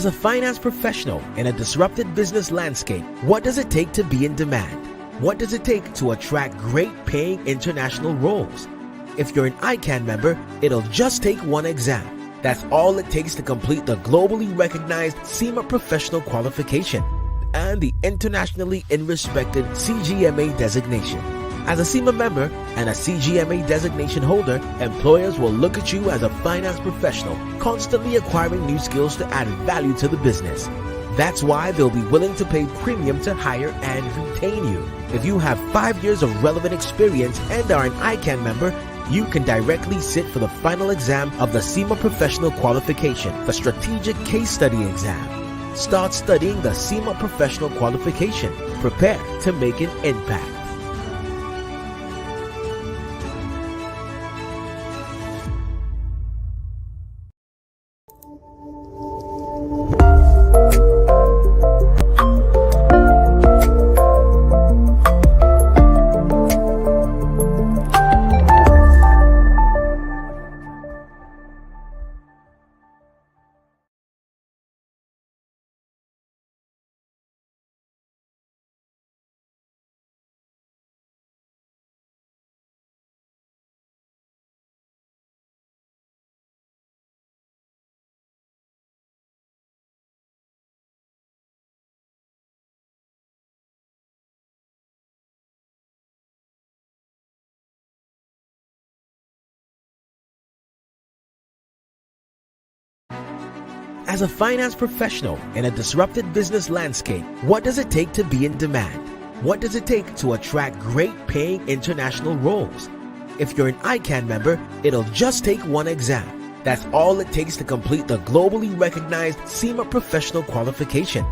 As a finance professional in a disrupted business landscape, what does it take to be in demand? What does it take to attract great paying international roles? If you're an ICAN member, it'll just take one exam. That's all it takes to complete the globally recognized SEMA professional qualification and the internationally respected CGMA designation. As a SEMA member and a CGMA designation holder, employers will look at you as a finance professional, constantly acquiring new skills to add value to the business. That's why they'll be willing to pay premium to hire and retain you. If you have 5 years of relevant experience and are an ICAN member, you can directly sit for the final exam of the SEMA Professional Qualification, the Strategic Case Study exam. Start studying the SEMA Professional Qualification. Prepare to make an impact. As a finance professional in a disrupted business landscape, what does it take to be in demand? What does it take to attract great paying international roles? If you're an ICAN member, it'll just take one exam. That's all it takes to complete the globally recognized SEMA professional qualification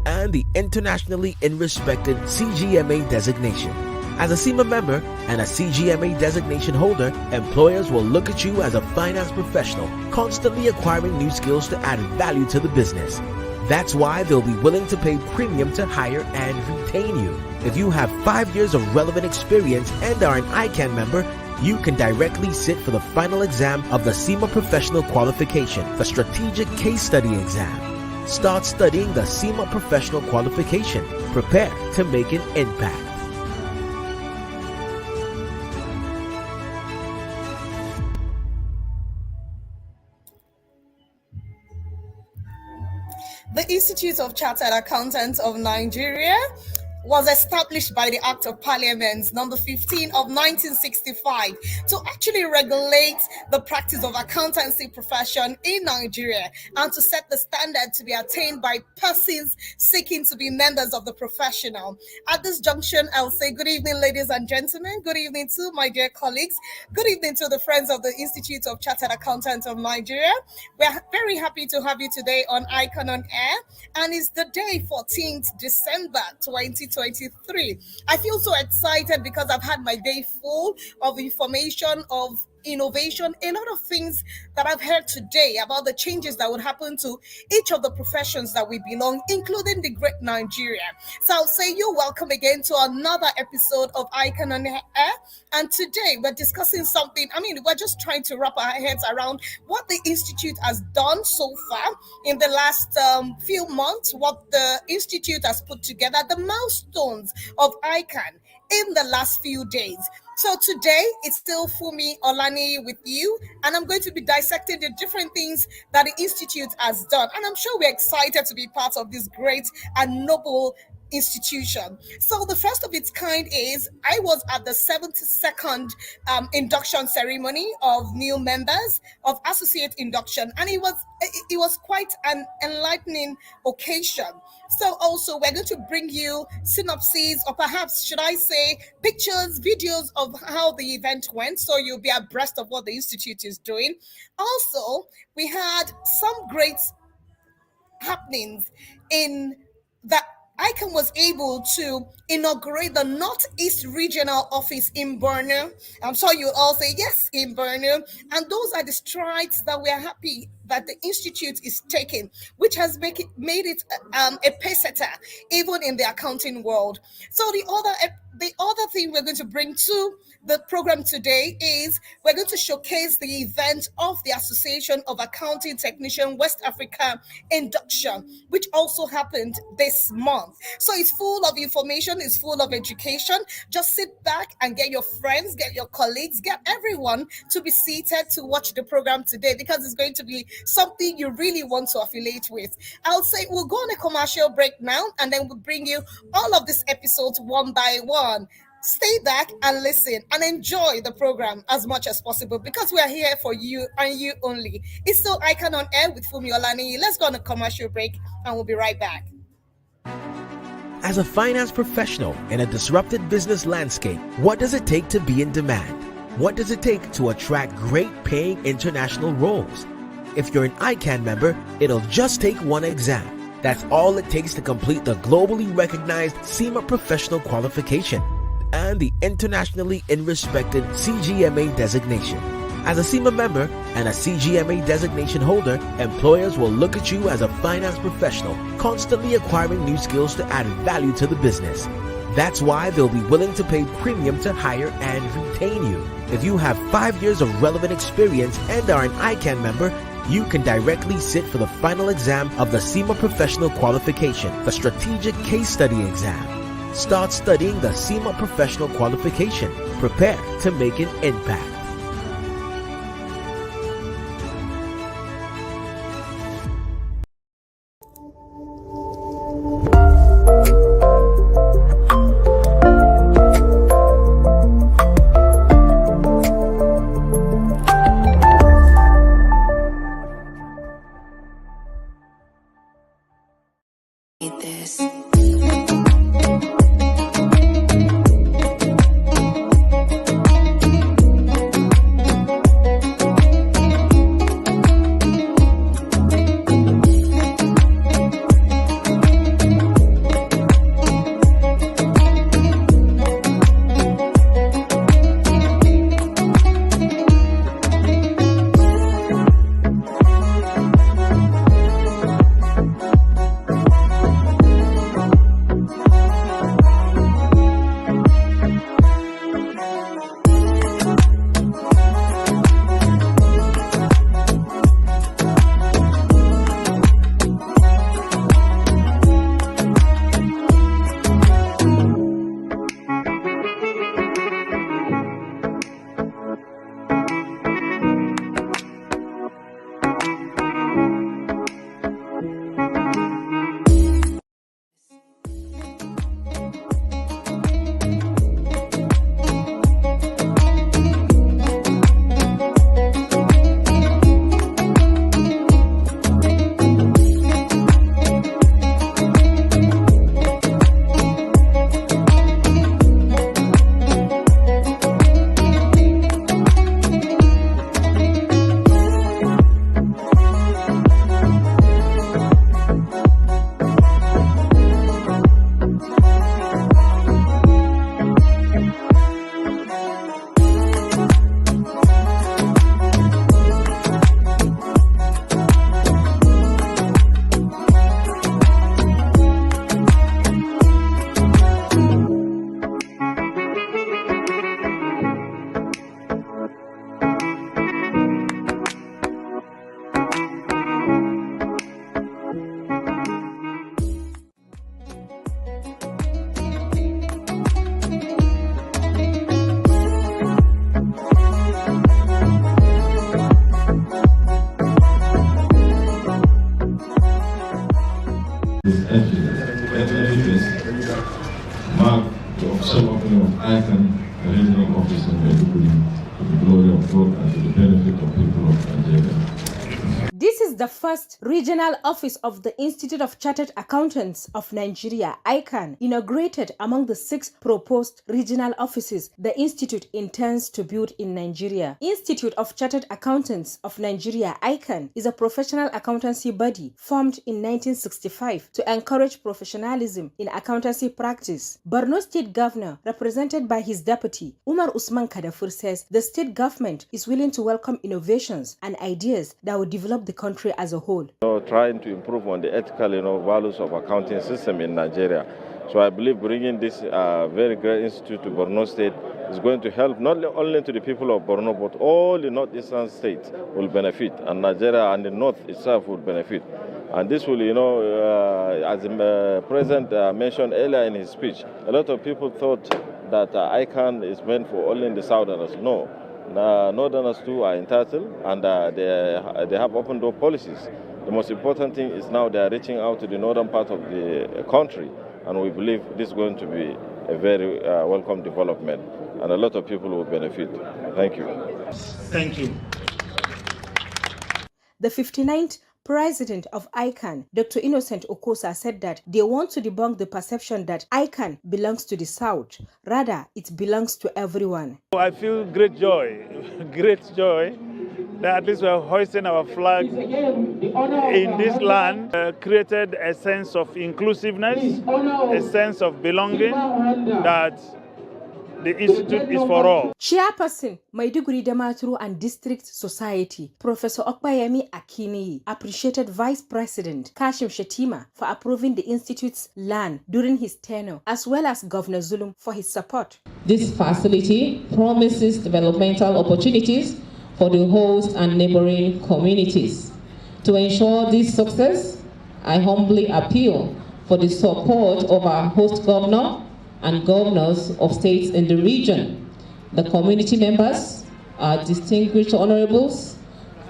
and the internationally respected CGMA designation. As a SEMA member and a CGMA designation holder, employers will look at you as a finance professional, constantly acquiring new skills to add value to the business. That's why they'll be willing to pay premium to hire and retain you. If you have 5 years of relevant experience and are an ICAN member, you can directly sit for the final exam of the SEMA Professional Qualification, the Strategic Case Study exam. Start studying the SEMA Professional Qualification. Prepare to make an impact. The Institute of Chartered Accountants of Nigeria was established by the Act of Parliament number 15 of 1965 to actually regulate the practice of accountancy profession in Nigeria and to set the standard to be attained by persons seeking to be members of the professional. At this junction, I'll say good evening, ladies and gentlemen. Good evening to my dear colleagues. Good evening to the friends of the Institute of Chartered Accountants of Nigeria. We're very happy to have you today on ICAN on Air, and it's the day 14th December 2023. I feel so excited because I've had my day full of information, of innovation, a lot of things that I've heard today about the changes that would happen to each of the professions that we belong, including the great Nigeria. So I'll say you're welcome again to another episode of ICAN on Air. And today we're discussing something, we're just trying to wrap our heads around what the Institute has done so far in the last few months, what the Institute has put together, the milestones of ICAN in the last few days. So today, it's still Fumi Olani with you, and I'm going to be dissecting the different things that the Institute has done. And I'm sure we're excited to be part of this great and noble institution. So the first of its kind is I was at the 72nd induction ceremony of new members of associate induction, and it was quite an enlightening occasion. So also we're going to bring you synopses, or perhaps should I say pictures, videos of how the event went, so you'll be abreast of what the Institute is doing. Also, we had some great happenings in that ICAN was able to inaugurate the Northeast Regional Office in Borno. I'm sure you all say yes, in Borno. And those are the strides that we are happy that the institute is taking, which has made it a pace setter even in the accounting world. So the other thing we're going to bring to the program today is we're going to showcase the event of the Association of Accounting Technician West Africa induction, which also happened this month. So it's full of information, it's full of education. Just sit back and get your friends, get your colleagues, get everyone to be seated to watch the program today, because it's going to be something you really want to affiliate with. I'll say we'll go on a commercial break now, and then we'll bring you all of these episodes one by one. Stay back and listen and enjoy the program as much as possible, because we are here for you and you only. It's still ICAN on Air with Fumi Olani. Let's go on a commercial break and we'll be right back. As a finance professional in a disrupted business landscape, what does it take to be in demand? What does it take to attract great paying international roles? If you're an ICAN member, it'll just take one exam. That's all it takes to complete the globally recognized CIMA professional qualification and the internationally respected CGMA designation. As a CIMA member and a CGMA designation holder, employers will look at you as a finance professional, constantly acquiring new skills to add value to the business. That's why they'll be willing to pay premium to hire and retain you. If you have 5 years of relevant experience and are an ICAN member, you can directly sit for the final exam of the CIMA Professional Qualification, the Strategic Case Study exam. Start studying the CIMA Professional Qualification. Prepare to make an impact. the first regional office of the Institute of Chartered Accountants of Nigeria, ICAN, inaugurated among the 6 proposed regional offices the institute intends to build in Nigeria. Institute of Chartered Accountants of Nigeria, ICAN, is a professional accountancy body formed in 1965 to encourage professionalism in accountancy practice. Borno State Governor, represented by his deputy, Umar Usman Kadafur, says the state government is willing to welcome innovations and ideas that will develop the country as a whole. Trying to improve on the ethical values of accounting system in Nigeria. So I believe bringing this very great institute to Borno State is going to help not only to the people of Borno, but all the northeastern states will benefit, and Nigeria and the north itself will benefit. And this will, as the President mentioned earlier in his speech, a lot of people thought that ICAN is meant for only in the southerners. No, northerners too are entitled, and they have open door policies. The most important thing is now they are reaching out to the northern part of the country, and we believe this is going to be a very welcome development, and a lot of people will benefit. Thank you. Thank you. The 59th President of ICAN, Dr. Innocent Okosa, said that they want to debunk the perception that ICAN belongs to the South. Rather, it belongs to everyone. I feel great joy that at least we are hoisting our flag in this land, created a sense of inclusiveness, a sense of belonging, that the institute is for all. Chairperson, Maiduguri Damaturu and District Society, Professor Okpayemi Akiniyi, appreciated Vice President Kashim Shettima for approving the institute's land during his tenure, as well as Governor Zulum for his support. This facility promises developmental opportunities for the host and neighboring communities. To ensure this success, I humbly appeal for the support of our host governor and governors of states in the region, the community members, our distinguished honorables,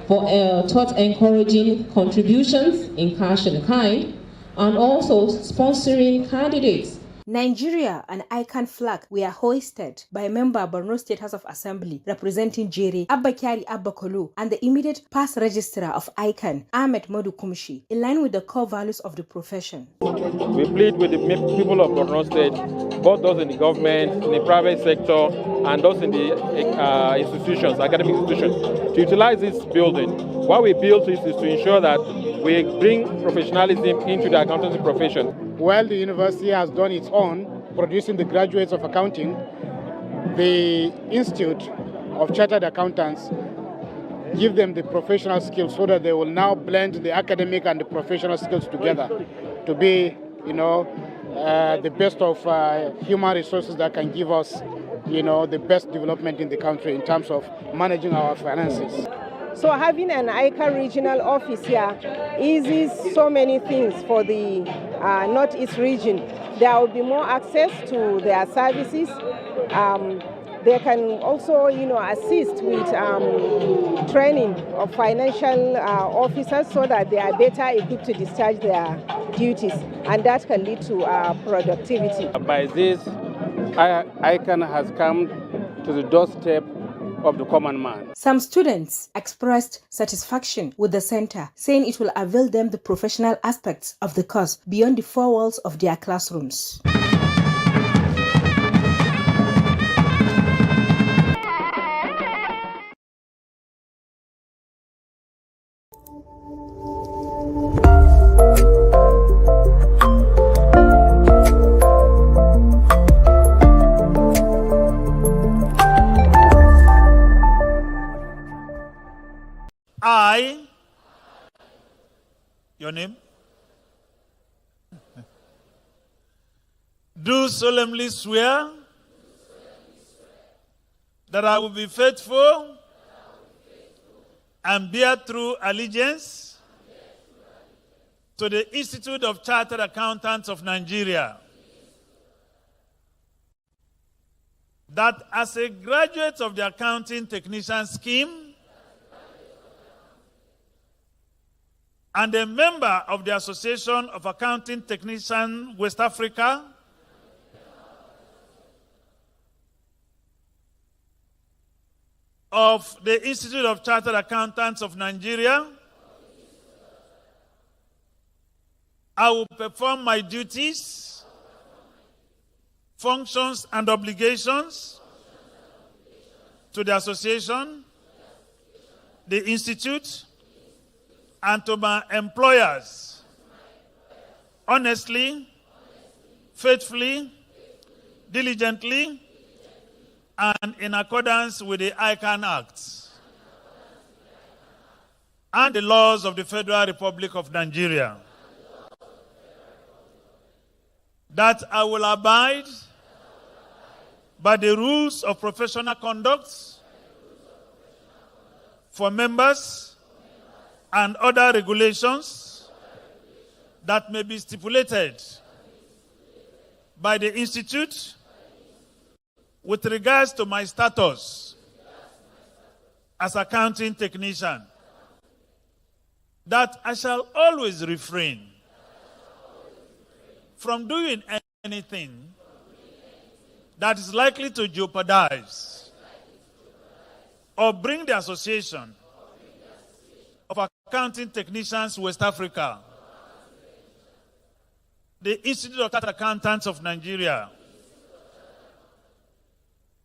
for towards encouraging contributions in cash and kind, and also sponsoring candidates. Nigeria and ICAN flag were hoisted by a member of Borno State House of Assembly representing Jere, Abba Kyari Abba Kolo, and the immediate past registrar of ICAN, Ahmed Modu Kumshi, in line with the core values of the profession. We plead with the people of Borno State, both those in the government, in the private sector, and those in the institutions, academic institutions, to utilize this building. What we built is to ensure that we bring professionalism into the accountancy profession. While the university has done its own, producing the graduates of accounting, the Institute of Chartered Accountants give them the professional skills so that they will now blend the academic and the professional skills together to be, the best of human resources that can give us, the best development in the country in terms of managing our finances. So having an ICAN regional office here eases so many things for the Northeast region. There will be more access to their services. They can also, assist with training of financial officers so that they are better equipped to discharge their duties, and that can lead to productivity. By this, ICAN has come to the doorstep of the common man. Some students expressed satisfaction with the center, saying it will avail them the professional aspects of the course beyond the 4 walls of their classrooms. I, your name, do solemnly swear that I will be faithful and bear true allegiance to the Institute of Chartered Accountants of Nigeria, that as a graduate of the Accounting Technician Scheme and a member of the Association of Accounting Technicians West Africa, of the Institute of Chartered Accountants of Nigeria, I will perform my duties, functions, and obligations to the association, the institute, and to my employers honestly, faithfully, diligently, and in accordance with the ICAN Act and the laws of the Federal Republic of Nigeria. That I will abide by the rules of professional conduct for members and other regulations that may be stipulated by the Institute with regards to my status as accounting technician. That I shall always refrain from doing anything that is likely to jeopardize or bring the Association of Accounting Technicians West Africa, the Institute of Chartered Accountants of Nigeria,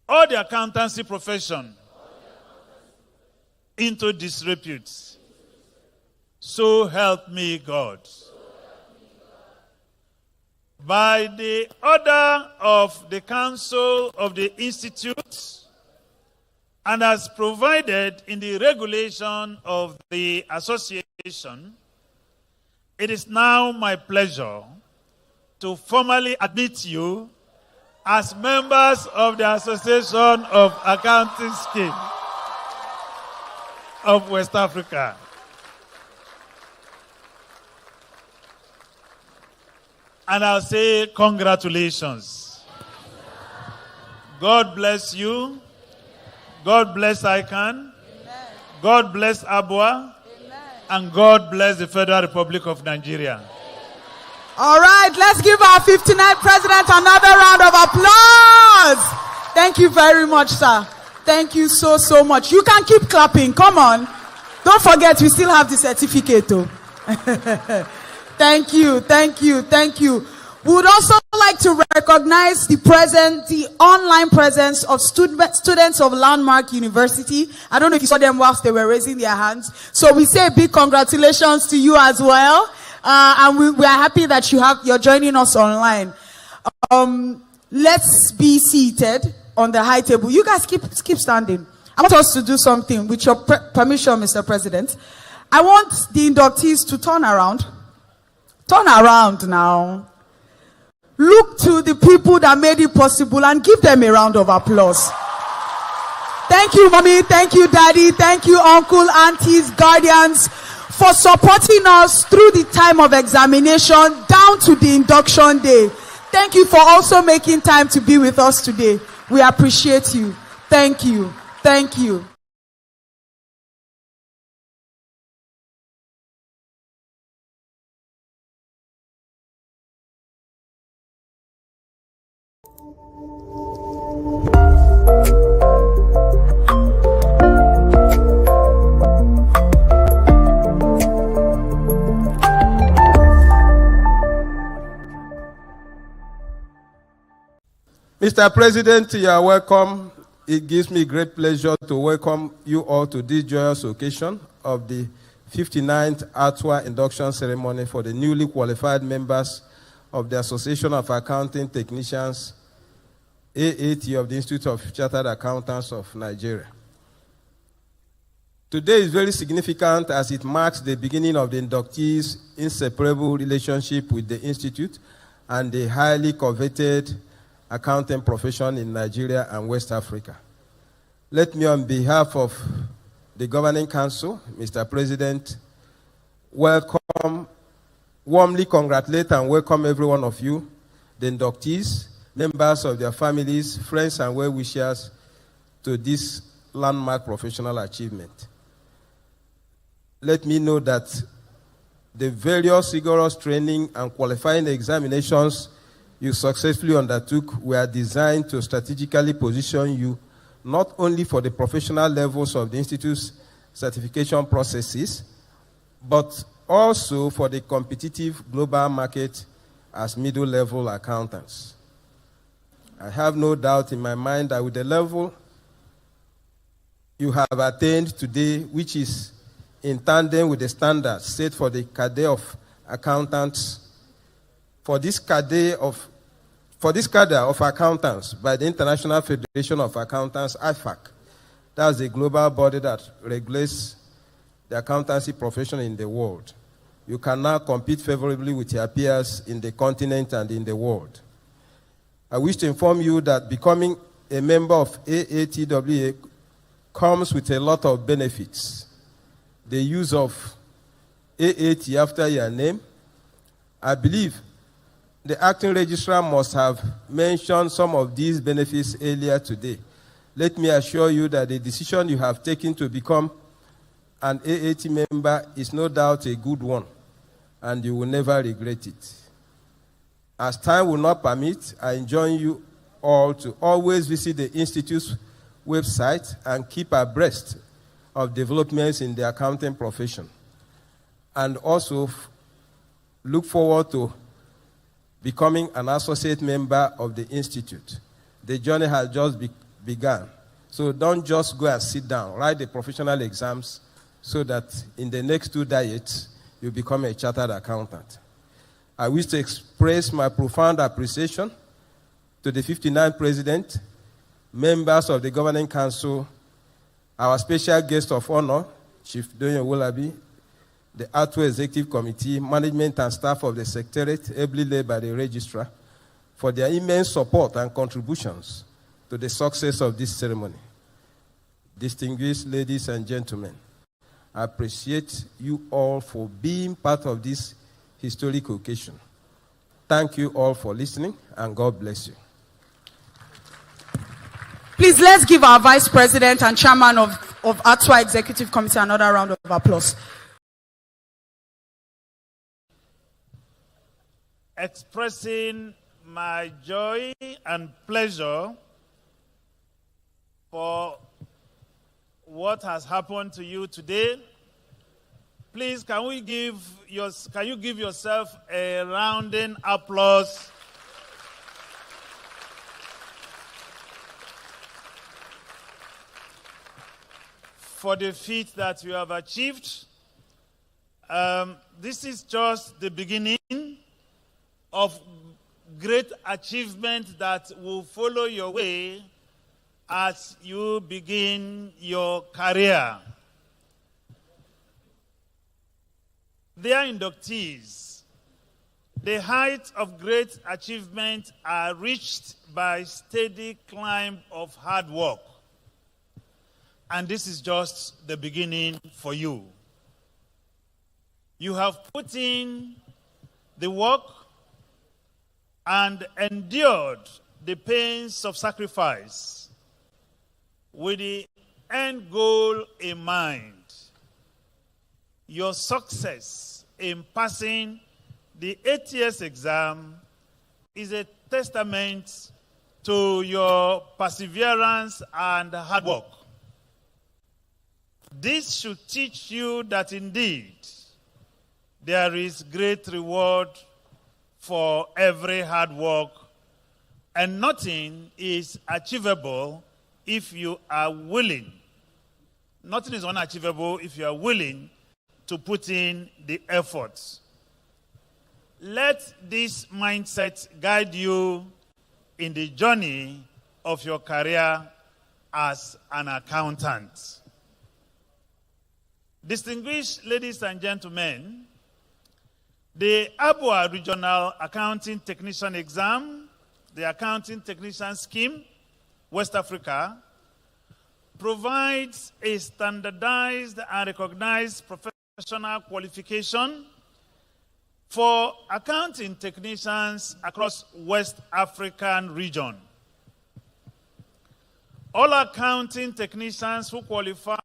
or the accountancy profession into disrepute. So help me God. By the order of the Council of the Institute, and as provided in the regulation of the association, it is now my pleasure to formally admit you as members of the Association of Accounting Scheme of West Africa. And I'll say congratulations. God bless you. God bless ICAN. God bless ABWA. And God bless the Federal Republic of Nigeria. All right, let's give our 59th president another round of applause. Thank you very much, sir. Thank you so much. You can keep clapping. Come on. Don't forget, we still have the certificate, though. Thank you. We would also like to recognize the online presence of students of Landmark University. I don't know if you saw them whilst they were raising their hands. So we say a big congratulations to you as well. And we are happy that you're joining us online. Let's be seated on the high table. You guys keep standing. I want us to do something with your permission, Mr. President. I want the inductees to turn around. Turn around now. Look to the people that made it possible and give them a round of applause. Thank you, mommy. Thank you, daddy. Thank you, uncle, aunties, guardians, for supporting us through the time of examination down to the induction day. Thank you for also making time to be with us today. We appreciate you. Thank you. Thank you. Mr. President, you are welcome. It gives me great pleasure to welcome you all to this joyous occasion of the 59th ATWA induction ceremony for the newly qualified members of the Association of Accounting Technicians, AAT of the Institute of Chartered Accountants of Nigeria. Today is very significant as it marks the beginning of the inductees' inseparable relationship with the Institute and the highly coveted accounting profession in Nigeria and West Africa. Let me, on behalf of the Governing Council, Mr. President, warmly congratulate and welcome every one of you, the inductees, members of their families, friends, and well-wishers to this landmark professional achievement. Let me know that the various rigorous training and qualifying examinations you successfully undertook were designed to strategically position you not only for the professional levels of the Institute's certification processes, but also for the competitive global market as middle-level accountants. I have no doubt in my mind that with the level you have attained today, which is in tandem with the standards set for the cadre of accountants, for this cadre of accountants by the International Federation of Accountants, IFAC. That's the global body that regulates the accountancy profession in the world. You can now compete favorably with your peers in the continent and in the world. I wish to inform you that becoming a member of AATWA comes with a lot of benefits. The use of AAT after your name. I believe the acting registrar must have mentioned some of these benefits earlier today. Let me assure you that the decision you have taken to become an AAT member is no doubt a good one, and you will never regret it. As time will not permit, I enjoin you all to always visit the Institute's website and keep abreast of developments in the accounting profession, and also look forward to becoming an associate member of the Institute. The journey has just begun, so don't just go and sit down. Write the professional exams so that in the next 2 decades, you become a chartered accountant. I wish to express my profound appreciation to the 59th President, members of the Governing Council, our special guest of honor, Chief Doyin Owolabi, the ATWA Executive Committee, management and staff of the Secretariat, ably led by the Registrar, for their immense support and contributions to the success of this ceremony. Distinguished ladies and gentlemen, I appreciate you all for being part of this historic occasion. Thank you all for listening, and God bless you. Please, let's give our Vice President and Chairman of ATWA Executive Committee another round of applause. Expressing my joy and pleasure for what has happened to you today. Please, can you give yourself a rounding applause? For the feat that you have achieved. This is just the beginning of great achievement that will follow your way as you begin your career. Dear inductees, the heights of great achievement are reached by steady climb of hard work. And this is just the beginning for you. You have put in the work and endured the pains of sacrifice with the end goal in mind. Your success in passing the ATS exam is a testament to your perseverance and hard work. This should teach you that indeed there is great reward for every hard work, and nothing is achievable if you are willing. Nothing is unachievable if you are willing to put in the efforts. Let this mindset guide you in the journey of your career as an accountant. Distinguished ladies and gentlemen, the ABUA Regional Accounting Technician Exam, the Accounting Technician Scheme, West Africa, provides a standardized and recognized professional qualification for accounting technicians across West African region. All accounting technicians who qualify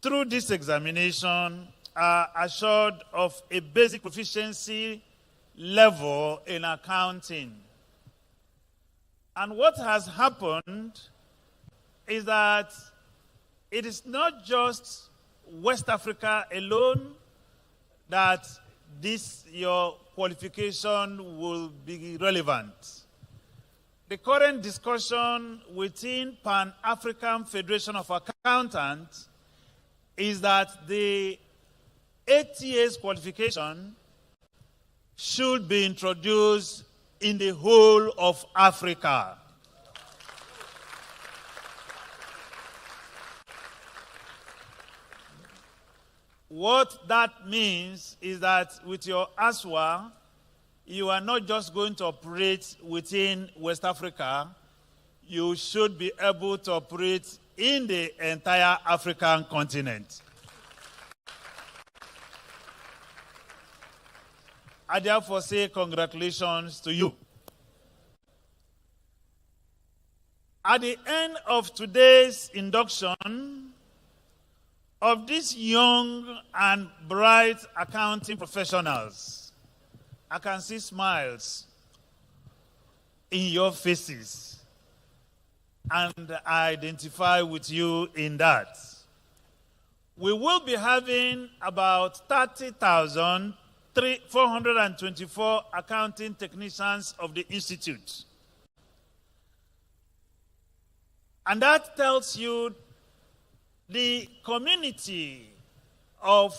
through this examination are assured of a basic proficiency level in accounting. And what has happened is that it is not just West Africa alone that your qualification will be relevant. The current discussion within Pan-African Federation of Accountants is that the ATA's qualification should be introduced in the whole of Africa. What that means is that with your ASWA, you are not just going to operate within West Africa, you should be able to operate in the entire African continent. I therefore say congratulations to you. At the end of today's induction of these young and bright accounting professionals, I can see smiles in your faces, and I identify with you in that. We will be having about 30,424 accounting technicians of the Institute. And that tells you the community of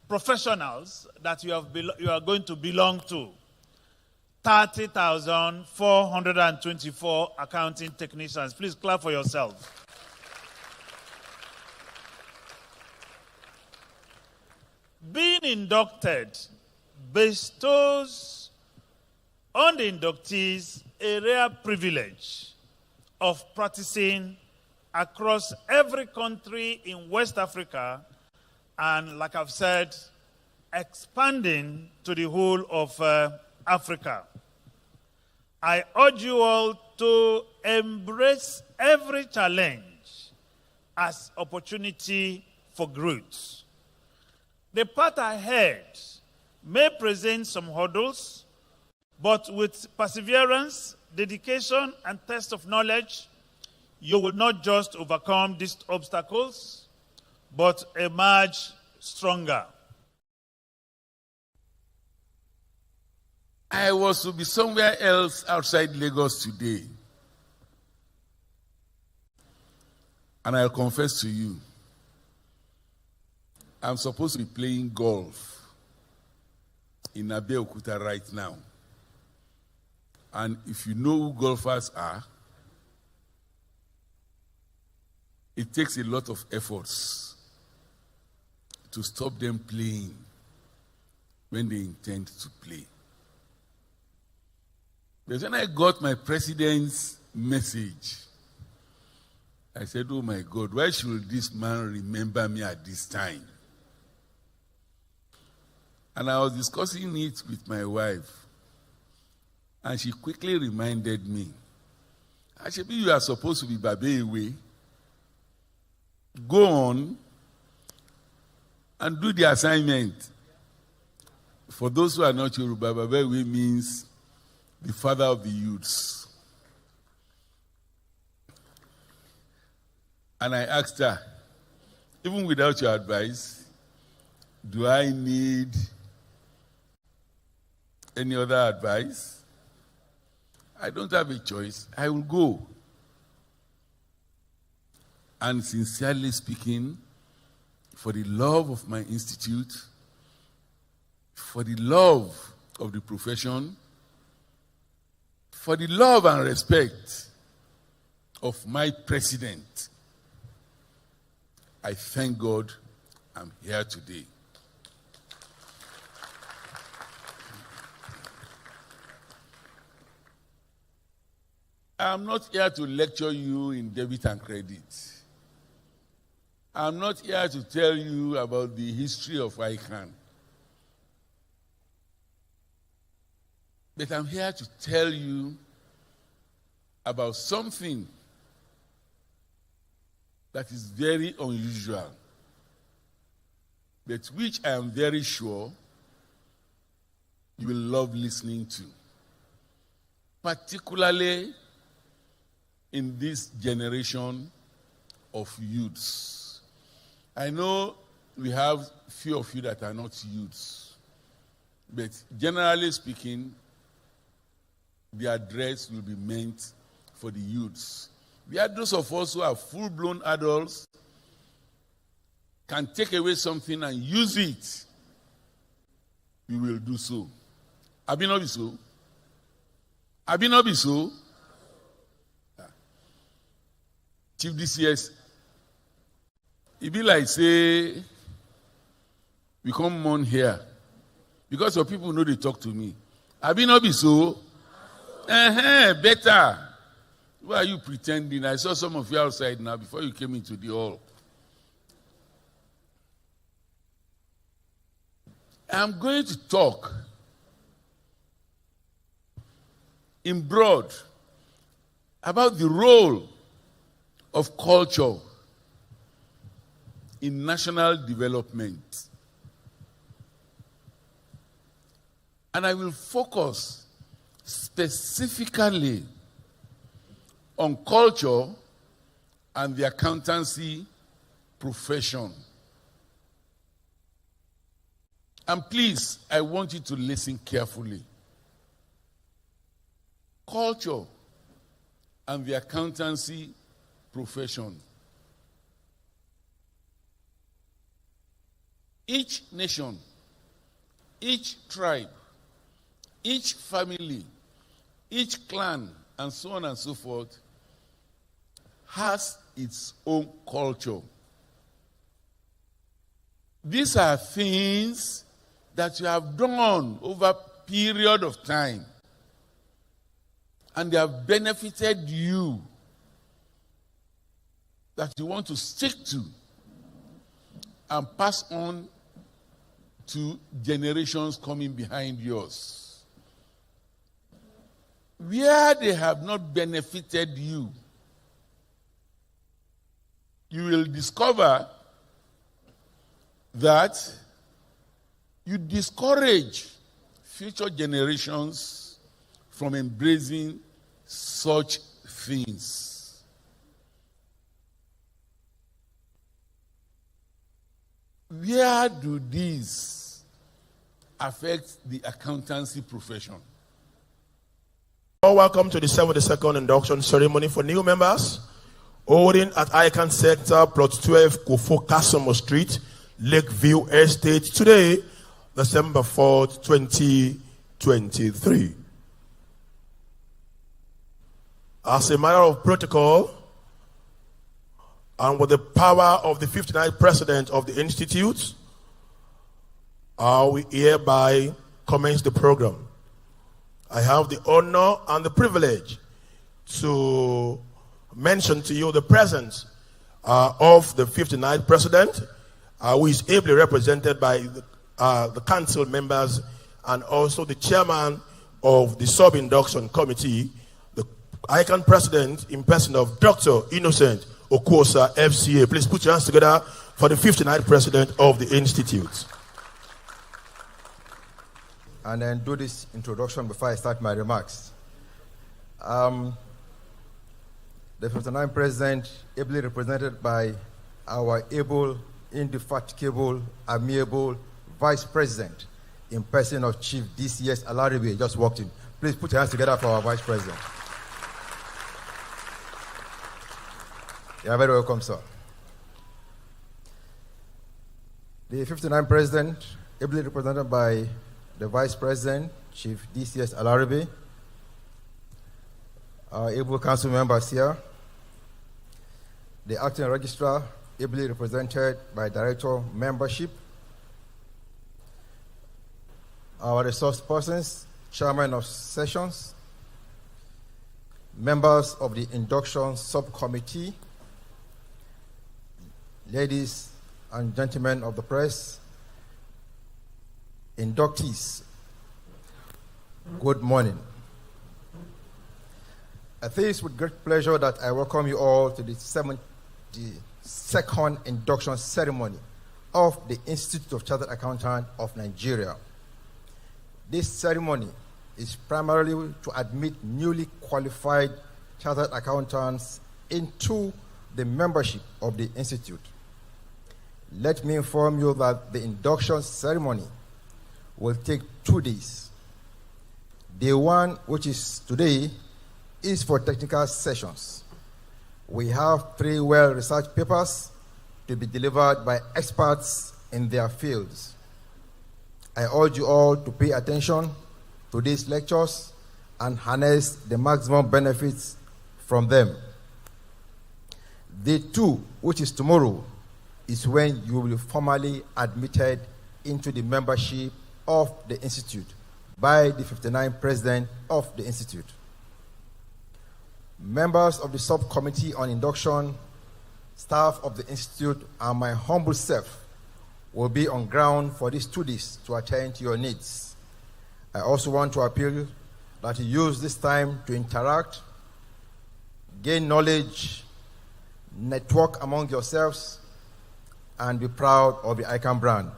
professionals that you are going to belong to. 30,424 accounting technicians. Please clap for yourself. Being inducted bestows on the inductees a rare privilege of practicing across every country in West Africa, and like I've said, expanding to the whole of Africa. I urge you all to embrace every challenge as opportunity for growth. The path ahead may present some hurdles, but with perseverance, dedication, and test of knowledge, you will not just overcome these obstacles, but emerge stronger. I was to be somewhere else outside Lagos today. And I'll confess to you, I'm supposed to be playing golf in Abeokuta right now. And if you know who golfers are, it takes a lot of efforts to stop them playing when they intend to play. But when I got my president's message, I said, oh my God, why should this man remember me at this time? And I was discussing it with my wife, and she quickly reminded me, Ashebi, you are supposed to be Babewe. Go on and do the assignment. For those who are not Yoruba, Babewe means the father of the youths. And I asked her, even without your advice, do I need any other advice? I don't have a choice. I will go. And sincerely speaking, for the love of my institute, for the love of the profession, for the love and respect of my president, I thank God I'm here today. I'm not here to lecture you in debit and credit. I'm not here to tell you about the history of ICAN. But I'm here to tell you about something that is very unusual, but which I am very sure you will love listening to, particularly in this generation of youths. I know we have few of you that are not youths. But generally speaking, the address will be meant for the youths. We are those of us who are full-blown adults, can take away something and use it. We will do so. Abi not be so? Abi not be so? Chief DCS, it be like say, we come on here because your people know they talk to me. Abi not be so? Better. Why are you pretending? I saw some of you outside now before you came into the hall. I'm going to talk in broad about the role of culture in national development. And I will focus specifically on culture and the accountancy profession. And please, I want you to listen carefully. Culture and the accountancy profession. Each nation, each tribe, each family, each clan, and so on and so forth, has its own culture. These are things that you have done over a period of time, and they have benefited you, that you want to stick to and pass on to generations coming behind yours. Where they have not benefited you, you will discover that you discourage future generations from embracing such things. Where do these affect the accountancy profession? Welcome to the 72nd induction ceremony for new members. Holding at ICAN Sector, Plot 12, Kofo Kasamo Street, Lakeview Estate, today, December 4th, 2023. As a matter of protocol, and with the power of the 59th president of the Institute, we hereby commence the program. I have the honor and the privilege to mention to you the presence of the 59th president, who is ably represented by the council members and also the chairman of the sub-induction committee, the ICAN president in person of Dr. Innocent Okosa, FCA. Please put your hands together for the 59th president of the Institute. And then do this introduction before I start my remarks. The 59th president, ably represented by our able, indefatigable, amiable vice president in person of Chief DCS Alaribe, just walked in. Please put your hands together for our vice president. You are very welcome, sir. The 59th president, ably represented by the vice president, Chief DCS Alaribe, our able council members here, the acting registrar, ably represented by director membership, our resource persons, chairman of sessions, members of the induction subcommittee, ladies and gentlemen of the press, inductees, good morning. It is with great pleasure that I welcome you all to the 72nd induction ceremony of the Institute of Chartered Accountants of Nigeria. This ceremony is primarily to admit newly qualified chartered accountants into the membership of the Institute. let me inform you that the induction ceremony will take 2 days. Day 1, which is today, is for technical sessions. We have 3 well-researched papers to be delivered by experts in their fields. I urge you all to pay attention to these lectures and harness the maximum benefits from them. Day 2, which is tomorrow, is when you will be formally admitted into the membership of the Institute by the 59th President of the Institute. Members of the Subcommittee on Induction, staff of the Institute, and my humble self will be on ground for these 2 days to attend to your needs. I also want to appeal that you use this time to interact, gain knowledge, network among yourselves, and be proud of the ICAN brand.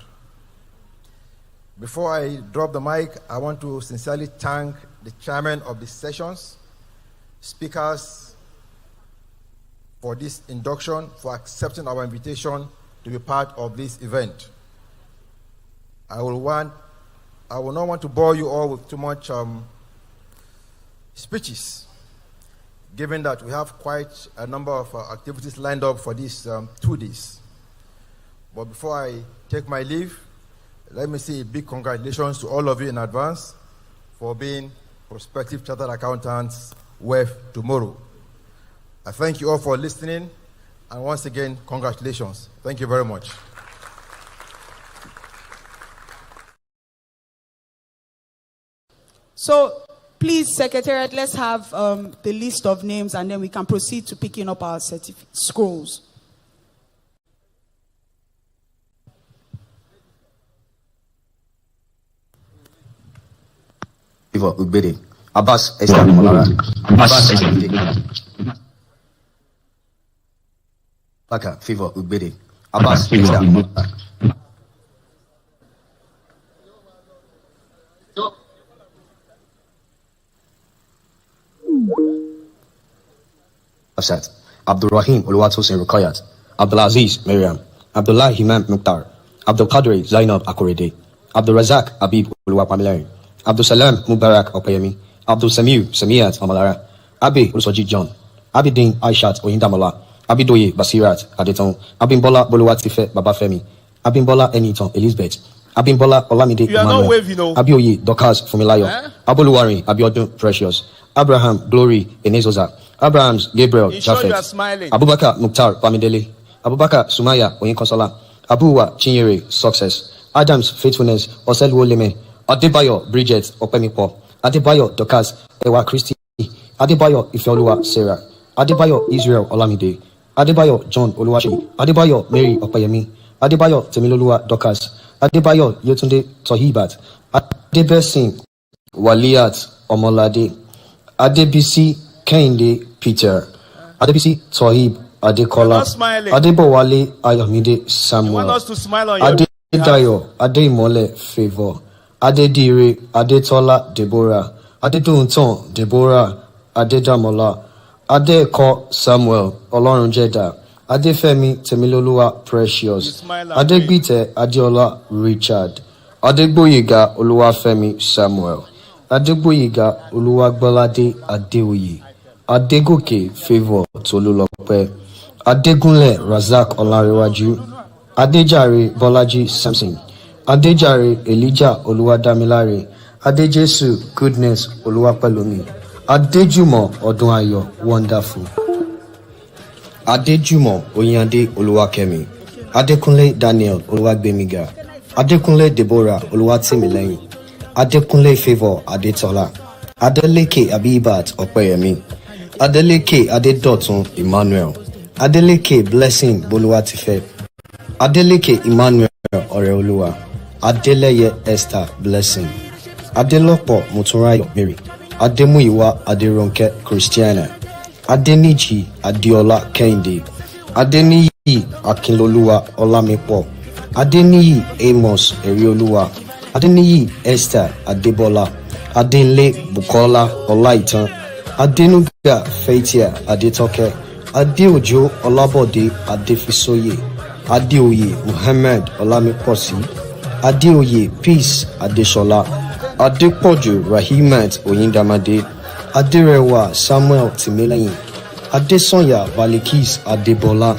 Before I drop the mic, I want to sincerely thank the chairman of the sessions, speakers for this induction, for accepting our invitation to be part of this event. I will not want to bore you all with too much speeches, given that we have quite a number of activities lined up for these 2 days. But before I take my leave, let me say a big congratulations to all of you in advance for being prospective chartered accountants with tomorrow. I thank you all for listening, and once again, congratulations. Thank you very much. So, please, Secretariat, let's have the list of names, and then we can proceed to picking up our scrolls. Favor Ugbede, Abbas Esther Molara, Abbas Esther Baka, Favor Ugbede, Abbas Esther Molara. Abdul Rahim Oluwatosin Rukayat, Abdulaziz Miriam, Abdullah Himam Mukhtar, Abdul Qadri Zainab Akorede, Abdul Razak Abib Oluwapamilari, Abdul Salam Mubarak Opayemi, Abdul Samiu Samiyat Amalara, Abi Ulusoji John, Abidin Aishat Oyindamola, Abidoye Basirat Adeton, Abimbola Boluwatife Babafemi, Abimbola Eniton Elizabeth, Abimbola Olamide Emmanuel, Abioye Dokas Fumilayo, Aboluwari Abiodun Precious, Abraham Glory Enezoza, Abrahams Gabriel Japheth, Abubakar Mukhtar Bamidele, Abubakar Sumaya Oyinkosola, Abuwa Chinyere Success, Adams Faithfulness Oselwo Leme, Adebayo Bridget Opemipo, Adebayo Dokas Ewa Christy, Adebayo Ifeoluwa Sarah, Adebayo Israel Olamide, Adebayo John Oluwaseyi, Adebayo Mary Opayemi, Adebayo Temiloluwa Dokas, Adebayo Yetunde Tohibat, Adebesin Waliat Omolade, Adebisi Kehinde Peter, Adebisi Tohib Adekola, Adebowale Ayomide Samuel, Adedayo Ademole Favor, Adedire Adetola Deborah, Adedunton Deborah, Adedamola, Adeko Samuel Olorunjeda, Adefemi Temiloluwa Precious, Adegbite Adeola Richard, Adegboyega Oluwafemi Samuel, Adegboyega Oluwagbolade Adeoye, Adegoke Favor Tolulope, Adegunle Razak Olarewaju, Adejare Bolaji Samson, Adejare Elijah Oluwadamilare, Adejesu Goodness Oluwapelumi, Adejumo Odunayo Wonderful, Adejumo Oyande Oluwakemi, Adekunle Daniel Oluwagbemiga, Adekunle Deborah Oluwatimileyin, Adekunle Favor Adetola, Adeleke Abibat Opeyemi, Adeleke Adedotun Emmanuel, Adeleke Blessing Boluwatife, Adeleke Emmanuel Oreoluwa, Adeleye Esther Blessing, Adelopo Muturayo Mary, Ademuyiwa Aderonke Christiana, Adeniji Adiola Kehinde, Adeniyi Akinloluwa Olamipo, Adeniyi Amos Erioluwa, Adeniyi Esther Adebola, Adenle Bukola Olaitan, Adenuga Feitia Adetoke, Adeojo Olabode Adefisoye, Adeoye Muhammad Olamiposi, Adeoye Peace Adeshola, Adepoju Rahimat Oyindamade, Aderewa Samuel Timileyin, Adesanya Balikis Adebola,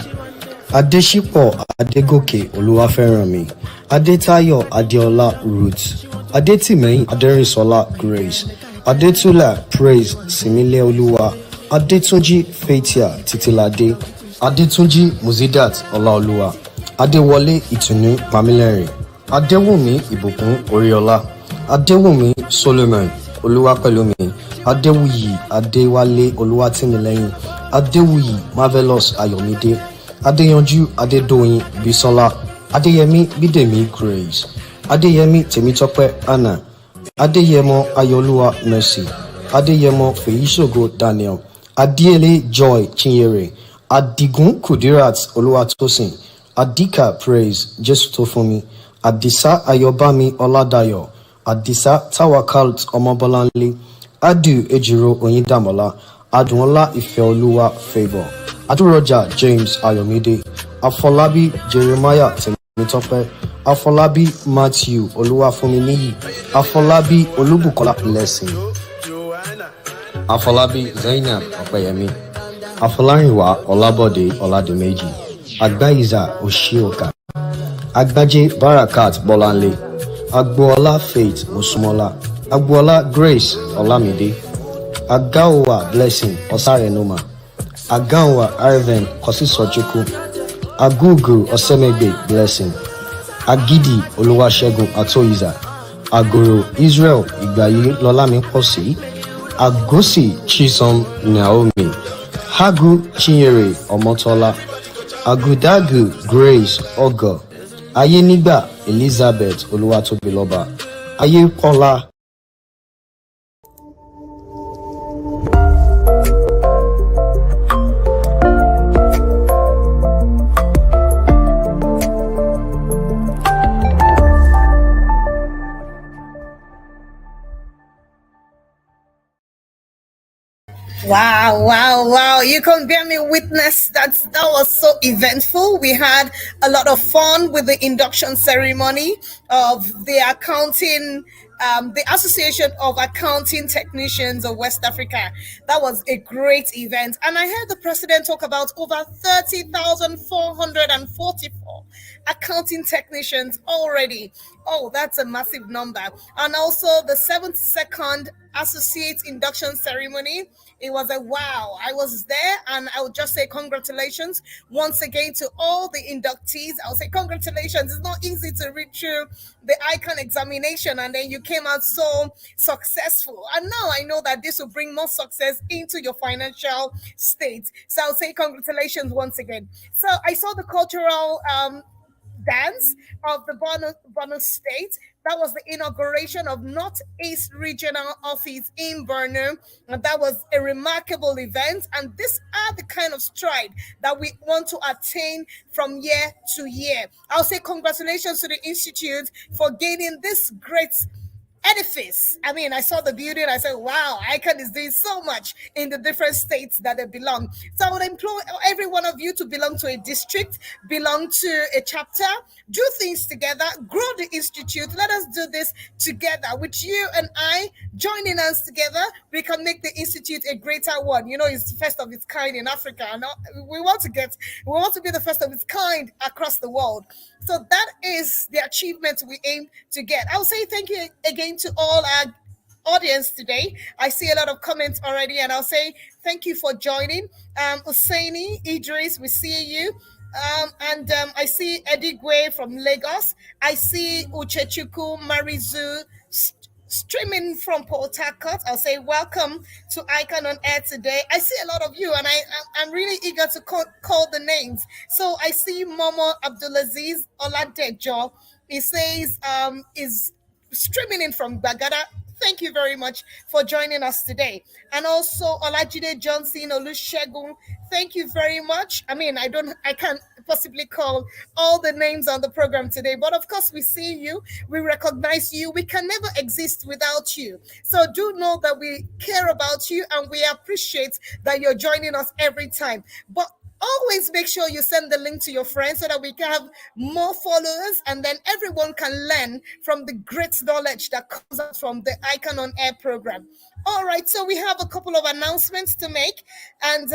Adeshipo Adegoke Oluwaferanmi, Adetayo Adeola Roots, Adetimeyin Aderinsola Grace, Adetula Praise Simile Oluwa, Adetunji Faithia Titilade, Adetunji Muzidat Olaoluwa, Adewole Itunu Pamilerin, Adewumi Ibukun Oriola, Adewumi Solomon Oluwapelumi, Adewuyi Adewale Oluwatimileyin, Adewuyi Marvelous Ayomide, Adeyanju Adedoyin Bisola, Adeyemi Bidemi Grace, Adeyemi Temitope Anna, Adeyemo Ayoluwa Mercy, Adeyemo Feyisogo Daniel, Adiele Joy Chinyere, Adigun Kudirat Oluwatosin, Adika Praise Jesu Tofunmi, Adisa Ayobami Oladayo, Adisa Tawakalt Omobolanle, Adu Ejiro Oyindamola, Adunla Ifeoluwa Favor, Aduroja James Ayomide, Afolabi Jeremiah Temitope, Afolabi Matthew Oluwafuminiyi, Afolabi Olubukola Blessing, Afolabi Zainab Opeyemi, Afolarinwa Olabode Oladimeji, Agbayiza Oshioka, Agbaje Barakat Bolanle, Agboola Faith Musumola, Agboola Grace Olamide, Agawa Blessing Osarenoma, Agawa Arven Kosisojuku, Agugu Osemegbe Blessing, Agidi Oluwasegun Atoyiza, Agoro Israel Igbayi Lolamiposi, Agosi Chisom Naomi, Hagu Chinyere Omotola, Agudagu Grace Ogo, Ayenigba Elizabeth Oluwatobiloba, Ayepola Wow, wow, wow. You can bear me witness that was so eventful. We had a lot of fun with the induction ceremony of the the Association of Accounting Technicians of West Africa. That was a great event. And I heard the president talk about over 30,444 accounting technicians already. Oh, that's a massive number. And also the 72nd Associate Induction Ceremony. It was a wow. I was there, and I would just say congratulations once again to all the inductees. I'll say congratulations. It's not easy to read through the ICAN examination, and then you came out so successful. And now I know that this will bring more success into your financial state. So I'll say congratulations once again. So I saw the cultural dance of the Borno State. That was the inauguration of Northeast Regional Office in Borno, and that was a remarkable event. And these are the kind of stride that we want to attain from year to year. I'll say congratulations to the Institute for gaining this great edifice. I mean, I saw the building. I said, wow, ICAN is doing so much in the different states that they belong. So I would implore every one of you to belong to a district, belong to a chapter, do things together, grow the institute. Let us do this together. With you and I joining us together, we can make the institute a greater one. You know, it's the first of its kind in Africa. And we want to be the first of its kind across the world. So that is the achievement we aim to get. I'll say thank you again to all our audience today. I see a lot of comments already, and I'll say thank you for joining. Usaini, Idris, we see you. I see Eddie Gwe from Lagos. I see Uchechuku Marizu streaming from Port Harcourt. I'll say welcome to ICAN on Air today. I see a lot of you, and I'm really eager to call the names. So I see Momo Abdulaziz Oladejo. He says is streaming in from Bagada. Thank you very much for joining us today. And also Olajide Johnson Olusegun. Thank you very much. I mean, I can't possibly call all the names on the program today, but of course we see you, we recognize you. We can never exist without you. So do know that we care about you and we appreciate that you're joining us every time. But Always make sure you send the link to your friends so that we can have more followers, and then everyone can learn from the great knowledge that comes out from the ICAN on Air program. All right, so we have a couple of announcements to make, and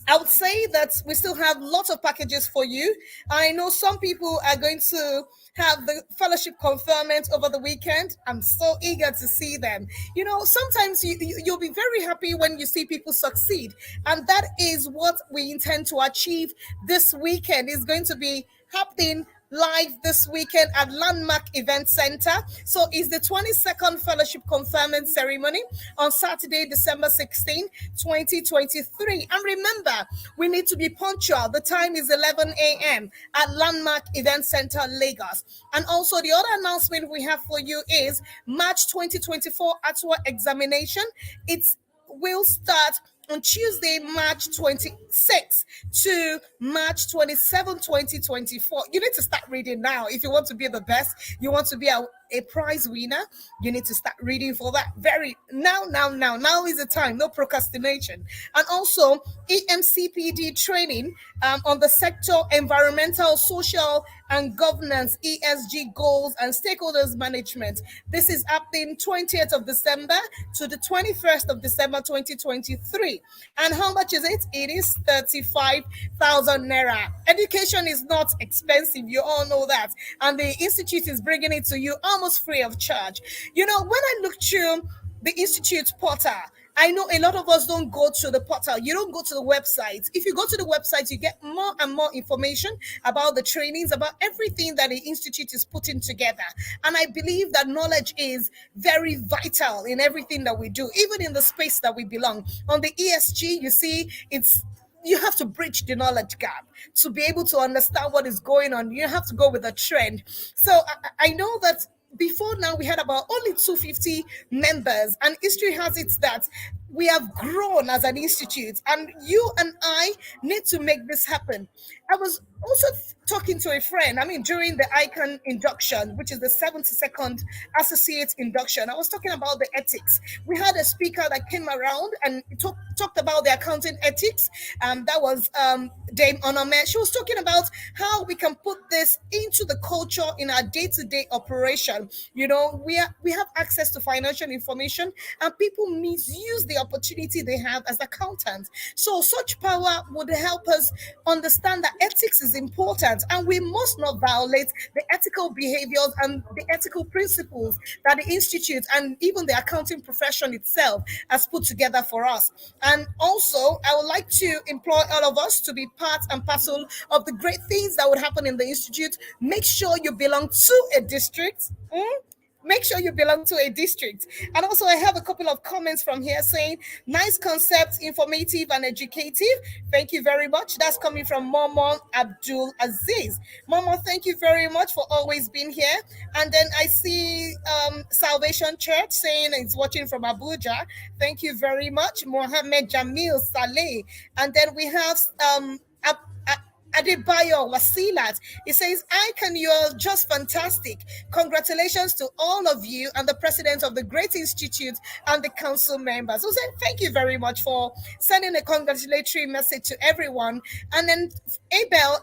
I would say that we still have lots of packages for you. I know some people are going to have the fellowship conferment over the weekend. I'm so eager to see them. You know, sometimes you'll be very happy when you see people succeed. And that is what we intend to achieve this weekend. It's going to be happening live this weekend at Landmark Event Center. So it's the 22nd Fellowship Conferment Ceremony on Saturday, December 16, 2023. And remember, we need to be punctual. The time is 11 a.m. at Landmark Event Center, Lagos. And also the other announcement we have for you is March 2024 actual examination. It will start on Tuesday, March 26th to March 27, 2024. You need to start reading now. If you want to be the best, you want to be a prize winner, you need to start reading for that. Now is the time. No procrastination. And also EMCPD training on the sector environmental, social, and governance, ESG goals and stakeholders management. This is happening 20th of December to the 21st of December 2023. And how much is it? It is 35,000 naira. Education is not expensive. You all know that. And the institute is bringing it to you almost free of charge. You know, when I look through the institute portal, I know a lot of us don't go to the portal. You don't go to the website. If you go to the website, you get more and more information about the trainings, about everything that the institute is putting together. And I believe that knowledge is very vital in everything that we do, even in the space that we belong. On the ESG, you see, you have to bridge the knowledge gap to be able to understand what is going on. You have to go with a trend. So I know that before now we had about only 250 members, and history has it that we have grown as an institute, and you and I need to make this happen. I was also talking to a friend, during the ICAN induction, which is the 72nd associate induction. I was talking about the ethics. We had a speaker that came around and talked about the accounting ethics. That was Dame Onome. She was talking about how we can put this into the culture in our day-to-day operation. You know, we have access to financial information, and people misuse the opportunity they have as accountants. So such power would help us understand that ethics is important, and we must not violate the ethical behaviors and the ethical principles that the institute and even the accounting profession itself has put together for us. And also, I would like to employ all of us to be part and parcel of the great things that would happen in the institute. Make sure you belong to a district. Make sure you belong to a district. And also, I have a couple of comments from here saying, nice concept, informative and educative. Thank you very much. That's coming from Momo Abdul Aziz. Momo, thank you very much for always being here. And then I see Salvation Church saying it's watching from Abuja. Thank you very much. Mohammed Jamil Saleh. And then we have Adebayo Wasilat. He says, ICAN, you're just fantastic. Congratulations to all of you and the president of the Great Institute and the council members. So thank you very much for sending a congratulatory message to everyone. And then Abel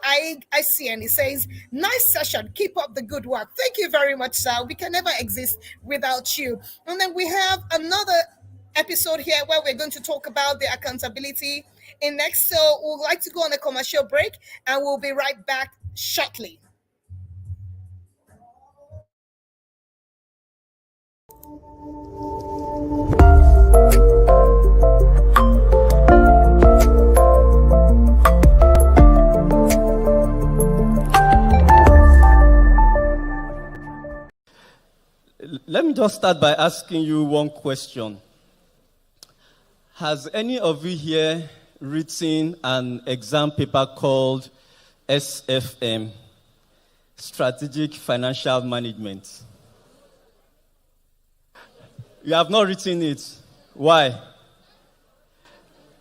ICN, he says, nice session. Keep up the good work. Thank you very much, sir. We can never exist without you. And then we have another episode here where we're going to talk about the accountability in next. So we'd like to go on a commercial break, and we'll be right back shortly. Let me just start by asking you one question. Has any of you here written an exam paper called SFM, Strategic Financial Management? You have not written it. Why?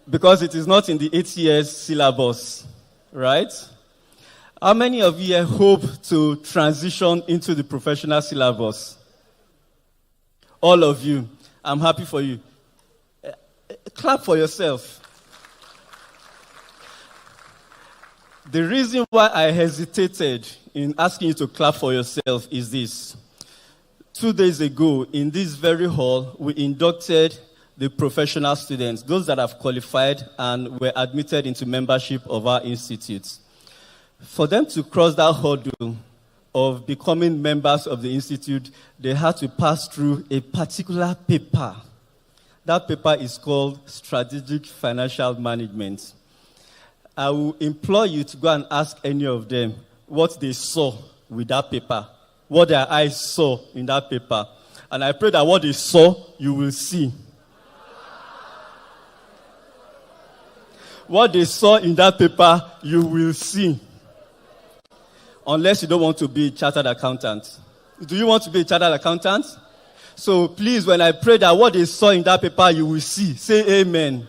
Because it is not in the 8 years syllabus, right? How many of you hope to transition into the professional syllabus? All of you. I'm happy for you. Clap for yourself. The reason why I hesitated in asking you to clap for yourself is this. 2 days ago, in this very hall, we inducted the professional students, those that have qualified and were admitted into membership of our institute. For them to cross that hurdle of becoming members of the institute, they had to pass through a particular paper. That paper is called Strategic Financial Management. I will implore you to go and ask any of them what they saw with that paper, what their eyes saw in that paper. And I pray that what they saw, you will see. What they saw in that paper, you will see. Unless you don't want to be a chartered accountant. Do you want to be a chartered accountant? So please, when I pray that what they saw in that paper, you will see. Say amen.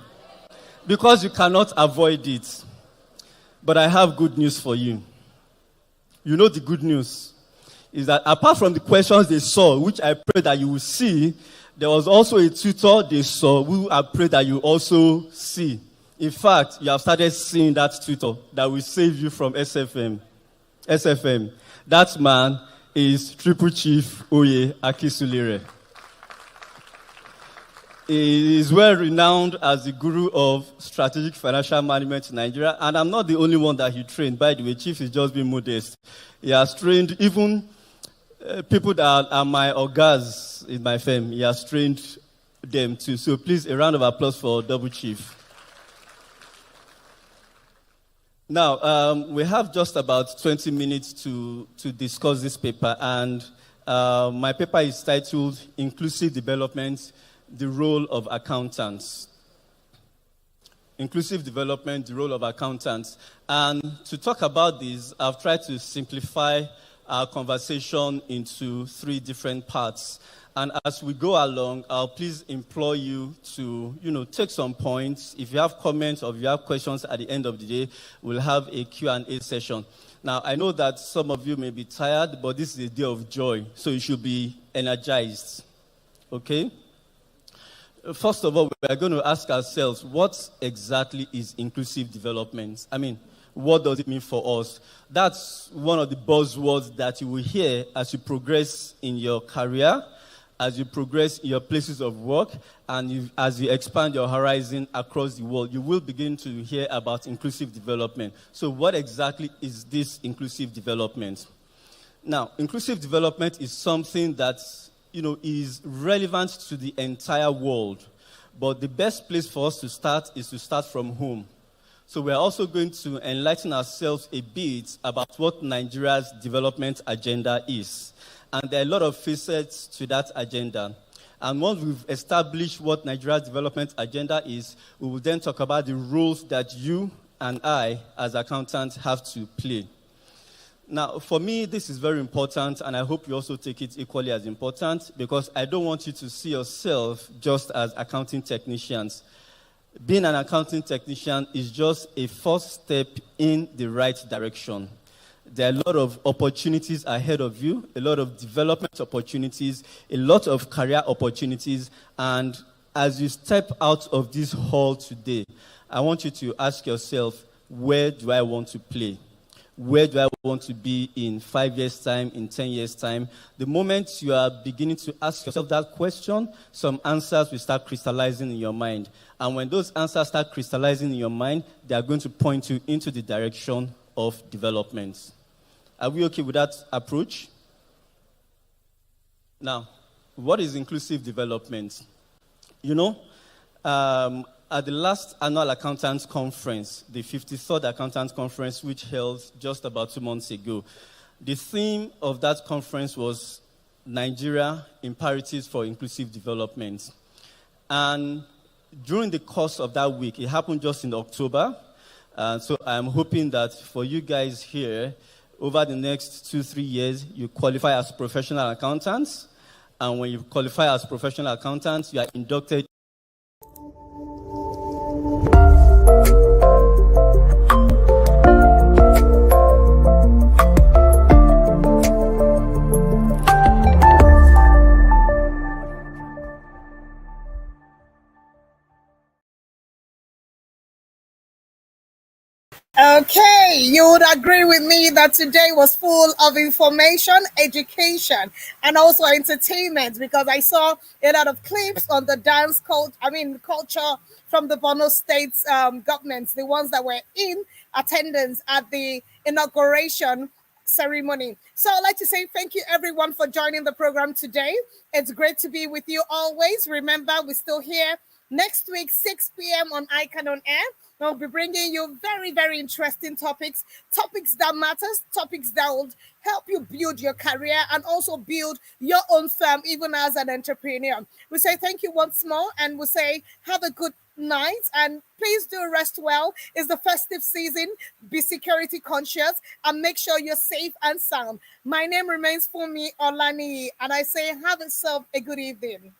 Because you cannot avoid it. But I have good news for you. You know the good news is that apart from the questions they saw, which I pray that you will see, there was also a tutor they saw, who I pray that you also see. In fact, you have started seeing that tutor that will save you from SFM. That man is Triple Chief Oye Akisulire. He is well renowned as the guru of strategic financial management in Nigeria, and I'm not the only one that he trained. By the way, Chief is just being modest. He has trained even people that are my ogas in my firm. He has trained them too. So please, a round of applause for Double Chief. Now, we have just about 20 minutes to discuss this paper, and my paper is titled Inclusive Development, the Role of Accountants. Inclusive Development, the Role of Accountants. And to talk about this, I've tried to simplify our conversation into 3 different parts. And as we go along, I'll please implore you to, take some points. If you have comments or if you have questions at the end of the day, we'll have a Q&A session. Now, I know that some of you may be tired, but this is a day of joy, so you should be energized. Okay? First of all, we're going to ask ourselves, what exactly is inclusive development? I mean, what does it mean for us? That's one of the buzzwords that you will hear as you progress in your career, as you progress in your places of work, and as you expand your horizon across the world. You will begin to hear about inclusive development. So what exactly is this inclusive development? Now, inclusive development is something that is relevant to the entire world. But the best place for us to start is to start from home. So we're also going to enlighten ourselves a bit about what Nigeria's development agenda is. And there are a lot of facets to that agenda. And once we've established what Nigeria's development agenda is, we will then talk about the roles that you and I, as accountants, have to play. Now, for me, this is very important, and I hope you also take it equally as important, because I don't want you to see yourself just as accounting technicians. Being an accounting technician is just a first step in the right direction. There are a lot of opportunities ahead of you, a lot of development opportunities, a lot of career opportunities, and as you step out of this hall today, I want you to ask yourself, where do I want to play? Where do I want to be in 5 years' time, in 10 years' time? The moment you are beginning to ask yourself that question, some answers will start crystallizing in your mind. And when those answers start crystallizing in your mind, they are going to point you into the direction of development. Are we okay with that approach? Now, what is inclusive development? At the last annual accountants conference, the 53rd accountants conference, which held just about 2 months ago, the theme of that conference was Nigeria Imperatives for Inclusive Development. And during the course of that week, it happened just in October. So I'm hoping that for you guys here, over the next 2-3 years, you qualify as professional accountants. And when you qualify as professional accountants, you are inducted. Okay, say you would agree with me that today was full of information, education, and also entertainment, because I saw a lot of clips on the culture from the Borno State governments, the ones that were in attendance at the inauguration ceremony. So I'd like to say thank you everyone for joining the program today. It's great to be with you always. Remember, we're still here next week, 6 p.m. on ICAN on Air. We'll be bringing you very, very interesting topics that matters, topics that will help you build your career and also build your own firm, even as an entrepreneur. We say thank you once more, and we say have a good night, and please do rest well. It's the festive season. Be security conscious and make sure you're safe and sound. My name remains Fumi Olani, and I say have yourself a good evening.